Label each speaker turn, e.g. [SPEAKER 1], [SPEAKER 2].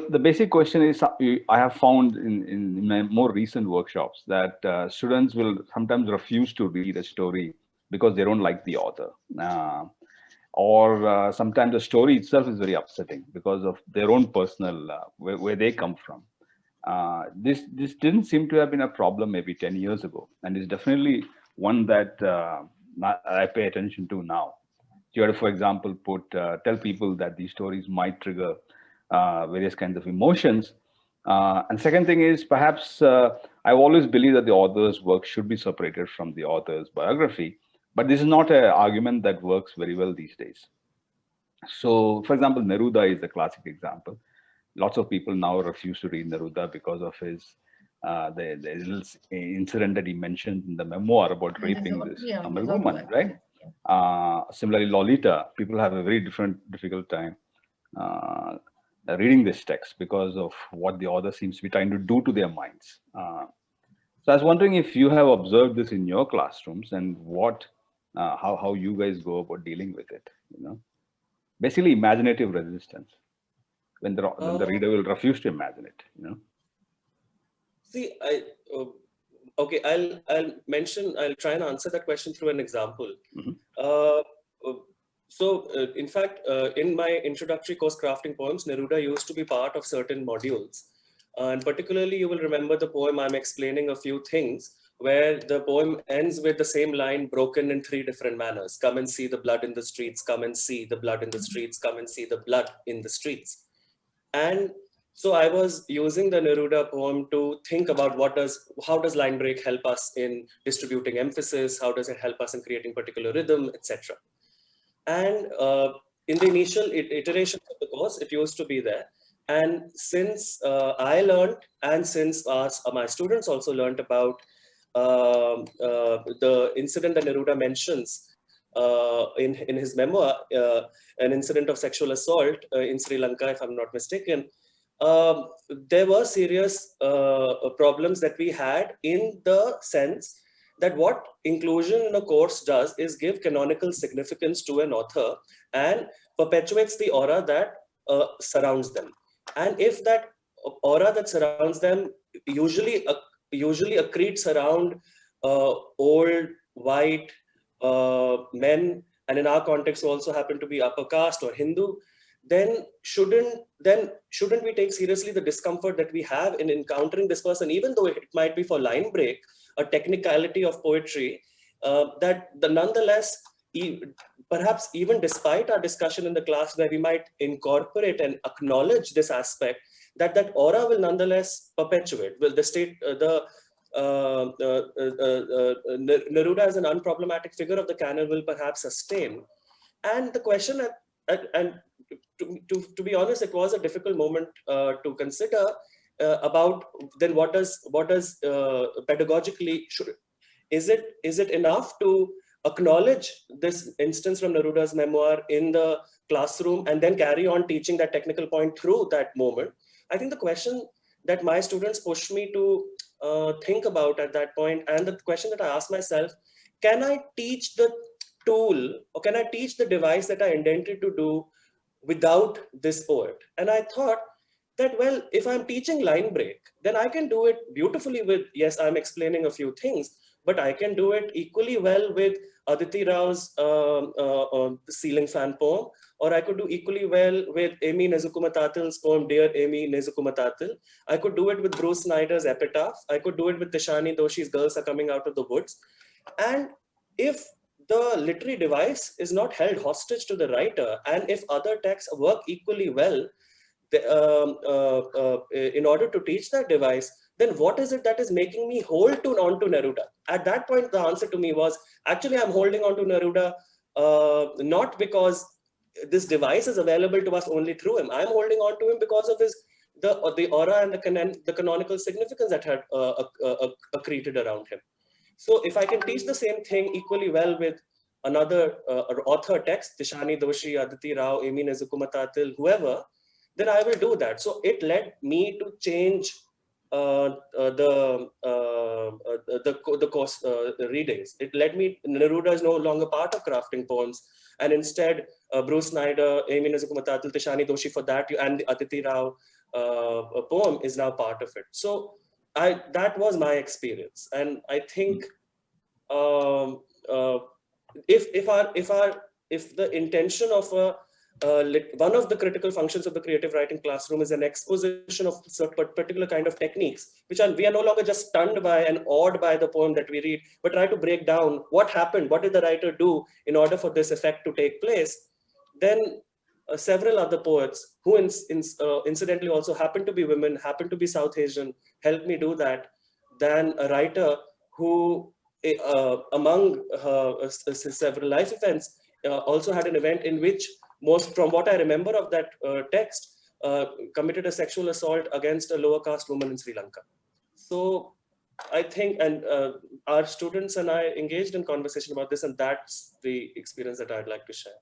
[SPEAKER 1] the basic question is, I have found in my more recent workshops that students will sometimes refuse to read a story because they don't like the author. Or sometimes the story itself is very upsetting because of their own personal, where they come from. This didn't seem to have been a problem maybe 10 years ago, and is definitely one that I pay attention to now. You had to, for example, tell people that these stories might trigger various kinds of emotions. And second thing is, perhaps I've always believed that the author's work should be separated from the author's biography, but this is not an argument that works very well these days. So, for example, Neruda is a classic example. Lots of people now refuse to read Neruda because of his the little incident that he mentioned in the memoir about
[SPEAKER 2] And there's
[SPEAKER 1] raping
[SPEAKER 2] a,
[SPEAKER 1] this
[SPEAKER 2] yeah,
[SPEAKER 1] Tamil
[SPEAKER 2] loved
[SPEAKER 1] woman,
[SPEAKER 2] one.
[SPEAKER 1] right?
[SPEAKER 2] Yeah, yeah.
[SPEAKER 1] Similarly, Lolita, people have a very difficult time uh, reading this text because of what the author seems to be trying to do to their minds. So I was wondering if you have observed this in your classrooms and how you guys go about dealing with it. Basically imaginative resistance when the
[SPEAKER 3] Uh,
[SPEAKER 1] reader will refuse to imagine it.
[SPEAKER 3] See, uh, okay, I'll try and answer that question through an example.
[SPEAKER 1] Mhm.
[SPEAKER 3] Uh, uh, in fact, in my introductory course, Crafting Poems, Neruda used to be part of certain modules. And particularly, you will remember the poem I'm explaining a few things, where the poem ends with the same line broken in three different manners. Come and see the blood in the streets, come and see the blood in the streets, come and see the blood in the streets. And so I was using the Neruda poem to think about how does line break help us in distributing emphasis? How does it help us in creating particular rhythm, etc. And in the initial iterations of the course, it used to be there. And since I learned, and since my students also learned about the incident that Neruda mentions in his memoir, an incident of sexual assault in Sri Lanka, if I'm not mistaken, um, there were serious problems that we had in the sense that what inclusion in a course does is give canonical significance to an author and perpetuates the aura that surrounds them. And if that aura that surrounds them usually accretes around old white men, and in our context also happen to be upper caste or Hindu, then shouldn't we take seriously the discomfort that we have in encountering this person, even though it might be for line break, a technicality of poetry, nonetheless, perhaps even despite our discussion in the class, where we might incorporate and acknowledge this aspect, that aura will nonetheless perpetuate. Will the state, Neruda as an unproblematic figure of the canon will perhaps sustain. And the question, and to be honest, it was a difficult moment to consider about then what does pedagogically is it enough to acknowledge this instance from Neruda's memoir in the classroom and then carry on teaching that technical point through that moment? I think the question that my students pushed me to think about at that point, and the question that I asked myself, can I teach the tool, or can I teach the device that I intended to do without this poet? And I thought that, well, if I'm teaching line break, then I can do it beautifully with, yes, I'm explaining a few things, but I can do it equally well with Aditi Rao's ceiling fan poem, or I could do equally well with Amy Nezukumatathil's poem, Dear Amy Nezukumatathil. I could do it with Bruce Snyder's Epitaph. I could do it with Tishani Doshi's Girls Are Coming Out of the Woods. And if the literary device is not held hostage to the writer, and if other texts work equally well, in order to teach that device, then what is it that is making me hold on to Neruda? At that point, the answer to me was, actually, I'm holding on to Neruda not because this device is available to us only through him. I'm holding on to him because of the aura and the canonical significance that had accreted around him. So if I can teach the same thing equally well with another author text, Tishani Doshi, Aditi Rao, Amy Nezukumatathil, whoever, then I will do that. So it led me to change the course readings. It led me, Neruda is no longer part of Crafting Poems, and instead Bruce Snyder, Amy Nezukumatathil, Tishani Doshi for that, and Aditi Rao, a poem is now part of it. So that was my experience, and I think if the intention of one of the critical functions of the creative writing classroom is an exposition of certain particular kind of techniques, which we are no longer just stunned by and awed by the poem that we read, but try to break down what happened, what did the writer do in order for this effect to take place, then several other poets who incidentally also happen to be women, happen to be South Asian, helped me do that, than a writer who among several life events also had an event in which, most from what I remember of that text, committed a sexual assault against a lower caste woman in Sri Lanka. So I think, and our students and I engaged in conversation about this, and that's the experience that I'd like to share.